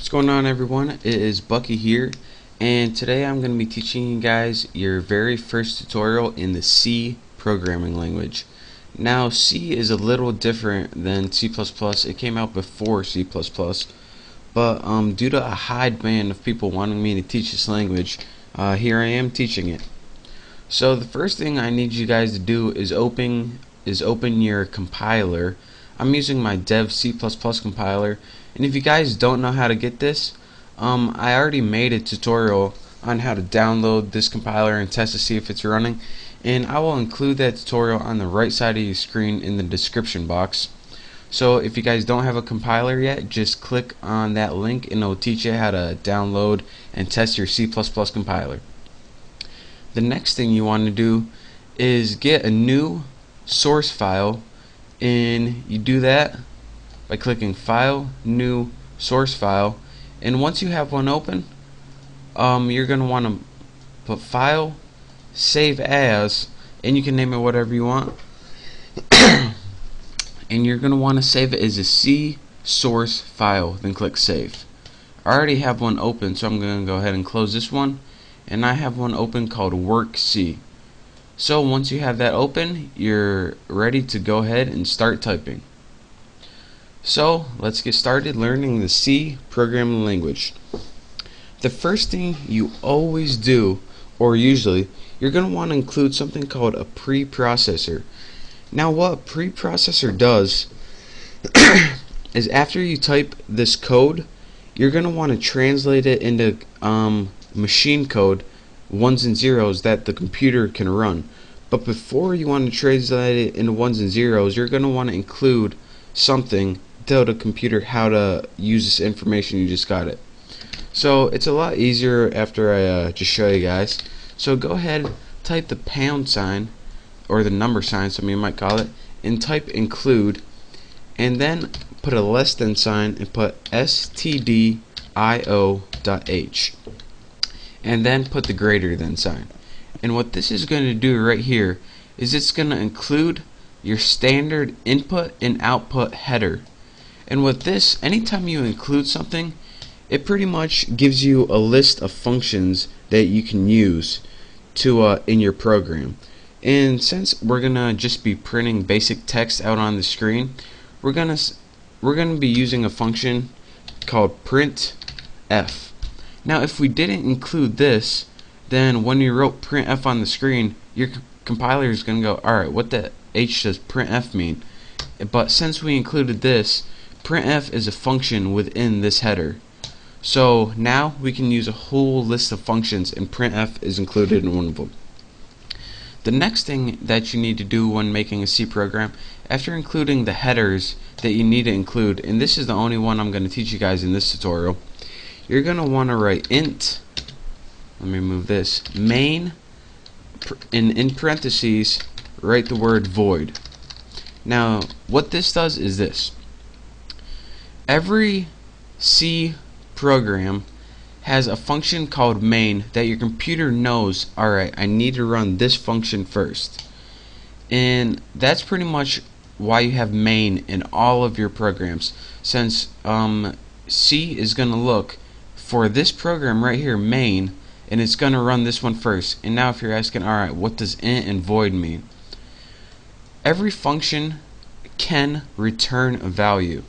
What's going on, everyone? It is Bucky here, and today I'm going to be teaching you guys your very first tutorial in the C programming language. Now, C is a little different than C++. It came out before C++, but due to a high demand of people wanting me to teach this language, here I am teaching it. So the first thing I need you guys to do is open your compiler. I'm using my dev C++ compiler, and if you guys don't know how to get this, I already made a tutorial on how to download this compiler and test to see if it's running, and I will include that tutorial on the right side of your screen in the description box. So if you guys don't have a compiler yet, just click on that link and it will teach you how to download and test your C++ compiler. The next thing you want to do is get a new source file, and you do that by clicking File, New Source File, and once you have one open, you're going to want to put File, Save As, and you can name it whatever you want, and you're going to want to save it as a C source file, then click Save. I already have one open, so I'm going to go ahead and close this one, and I have one open called Work C. So once you have that open, you're ready to go ahead and start typing. So let's get started learning the C programming language. The first thing you always do, or usually, you're going to want to include something called a preprocessor. Now what a preprocessor does is after you type this code, you're going to want to translate it into machine code, ones and zeros, that the computer can run. But before you want to translate it into ones and zeros, you're going to want to include something to tell the computer how to use this information you just got it. So it's a lot easier after I just show you guys. So go ahead, type the pound sign, or the number sign, some of you might call it, and type include, and then put a less than sign and put stdio.h, and then put the greater than sign. And what this is going to do right here is it's going to include your standard input and output header. And with this, anytime you include something, it pretty much gives you a list of functions that you can use to in your program. And since we're gonna just be printing basic text out on the screen, we're gonna be using a function called printf. Now if we didn't include this, then when you wrote printf on the screen, your compiler is going to go, alright, what the H does printf mean? But since we included this, printf is a function within this header. So now we can use a whole list of functions, and printf is included in one of them. The next thing that you need to do when making a C program, after including the headers that you need to include, and this is the only one I'm going to teach you guys in this tutorial, you're going to want to write int, let me move this, main, and in parentheses write the word void. Now what this does is this: every C program has a function called main that your computer knows, alright, I need to run this function first. And that's pretty much why you have main in all of your programs, since C is going to look for this program right here, main, and it's going to run this one first. And now if you're asking, alright, what does int and void mean? Every function can return a value.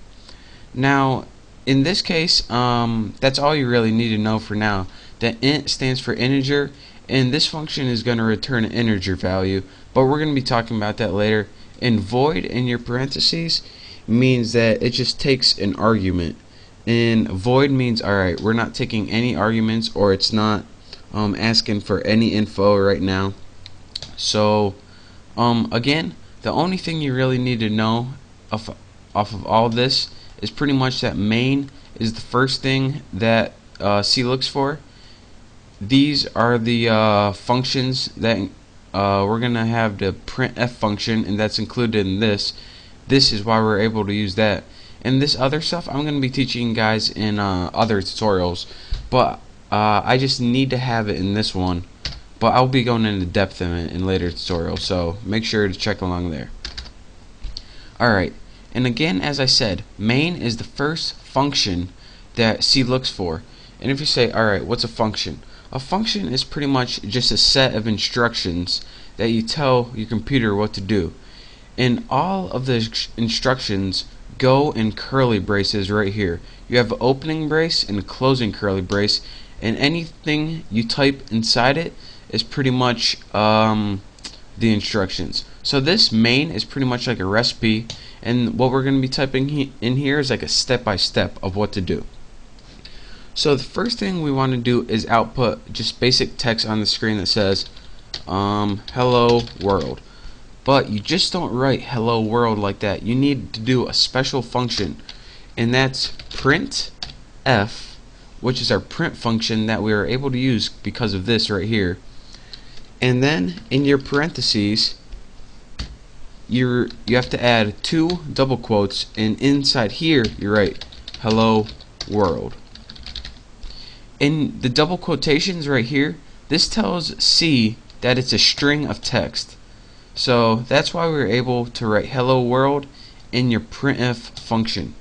Now in this case, that's all you really need to know for now. That int stands for integer, and this function is going to return an integer value, but we're going to be talking about that later. And void in your parentheses means that it just takes an argument, and void means, alright, we're not taking any arguments, or it's not asking for any info right now. So again, the only thing you really need to know off of all this is pretty much that main is the first thing that C looks for. These are the functions that we're gonna have the printf function, and that's included in this. This is why we're able to use that. And this other stuff I'm gonna be teaching you guys in other tutorials, but I just need to have it in this one, but I'll be going into depth in it in later tutorials, so make sure to check along there. Alright, and again, as I said, main is the first function that C looks for. And if you say, alright, what's a function? A function is pretty much just a set of instructions that you tell your computer what to do. And all of the instructions go in curly braces right here. You have an opening brace and a closing curly brace, and anything you type inside it is pretty much the instructions. So this main is pretty much like a recipe, and what we're going to be typing in here is like a step-by-step of what to do. So the first thing we want to do is output just basic text on the screen that says hello world. But you just don't write hello world like that. You need to do a special function, and that's printf, which is our print function that we are able to use because of this right here. And then in your parentheses you have to add 2 double quotes, and inside here you write hello world. In the double quotations right here, this tells C that it's a string of text. So that's why we're able to write hello world in your printf function.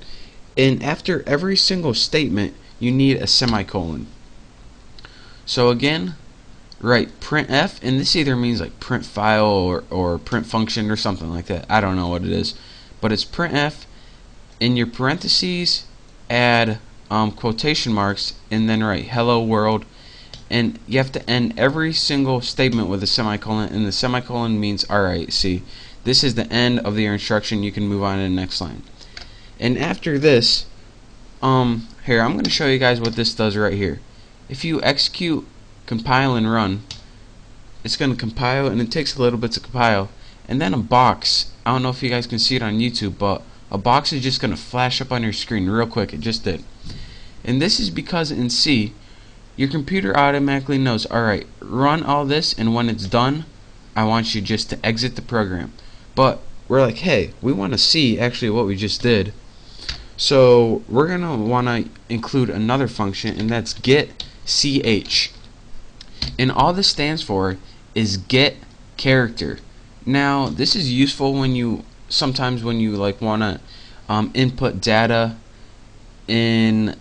And after every single statement you need a semicolon. So again, write printf, and this either means like print file or print function or something like that. I don't know what it is, but it's printf. In your parentheses add quotation marks, and then write hello world, and you have to end every single statement with a semicolon, and the semicolon means alright, see, this is the end of your instruction, you can move on to the next line. And after this, here I'm going to show you guys what this does right here. If you execute, compile and run, it's going to compile, and it takes a little bit to compile, and then a box, I don't know if you guys can see it on YouTube, but a box is just going to flash up on your screen real quick. It just did. And this is because in C, your computer automatically knows, alright, run all this, and when it's done, I want you just to exit the program. But we're like, hey, we want to see actually what we just did. So we're going to want to include another function, and that's get ch. And all this stands for is get character. Now this is useful when you sometimes when you like want to input data in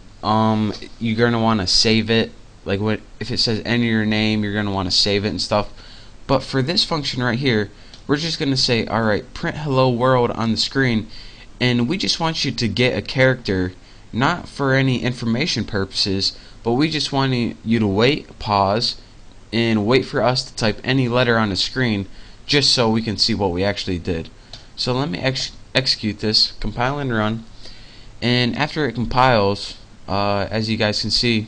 you're gonna want to save it, like if it says enter your name, you're gonna want to save it and stuff. But for this function right here, we're just gonna say, alright, print hello world on the screen, and we just want you to get a character, not for any information purposes, but we just want you to wait, pause, and wait for us to type any letter on the screen, just so we can see what we actually did. So let me execute this, compile and run, and after it compiles, as you guys can see,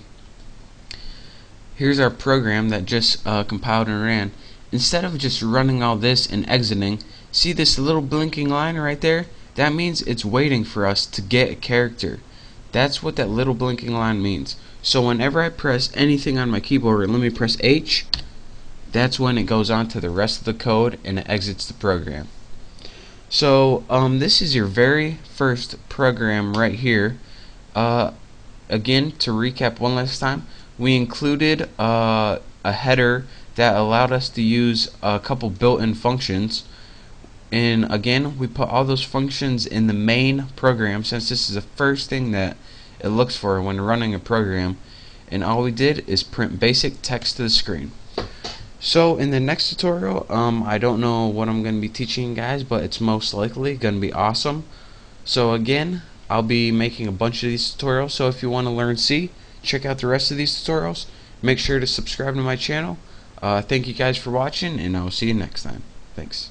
here's our program that just compiled and ran. Instead of just running all this and exiting, see this little blinking line right there? That means it's waiting for us to get a character. That's what that little blinking line means. So whenever I press anything on my keyboard, let me press H, that's when it goes on to the rest of the code and it exits the program. So this is your very first program right here. Again, to recap one last time, we included a header that allowed us to use a couple built-in functions, and again we put all those functions in the main program, since this is the first thing that it looks for when running a program, and all we did is print basic text to the screen. So in the next tutorial, I don't know what I'm going to be teaching you guys, but it's most likely going to be awesome. So again, I'll be making a bunch of these tutorials, so if you want to learn C, check out the rest of these tutorials. Make sure to subscribe to my channel. Thank you guys for watching, and I'll see you next time. Thanks.